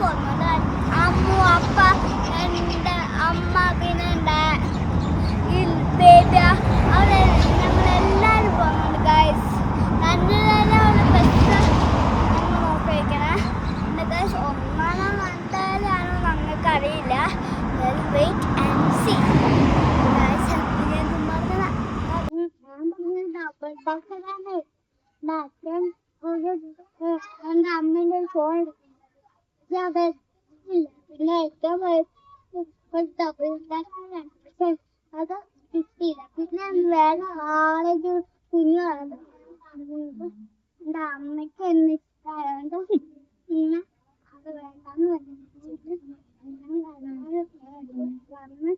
പോകുന്നുണ്ട്. അമ്മു അപ്പ എൻ്റെ അമ്മ പിന്നെ എൻ്റെ ഈ ബേബി അവിടെ ഞങ്ങളെല്ലാവരും പോകുന്നുണ്ട് ഗൈസ്. നല്ലതന്നെ ഒരു ബസ് ഞങ്ങൾ നോക്കി വയ്ക്കണേ. എൻ്റെ ഗൈസ് ഒന്നാമോ രണ്ടായാലാണോ ഞങ്ങൾക്ക് അറിയില്ല. Wait and see guys. എൻ്റെ അമ്മേൻ്റെ ഫോൺ പിന്നെ ഏറ്റവും അത് കിട്ടിയില്ല. പിന്നെ വേറെ ആളൊരു കുഞ്ഞു എൻ്റെ അമ്മയ്ക്ക് എന്ന് ഇഷ്ടമായതുകൊണ്ട് പിന്നെ അത് വേണ്ടാന്ന് പറഞ്ഞിട്ട് വന്ന്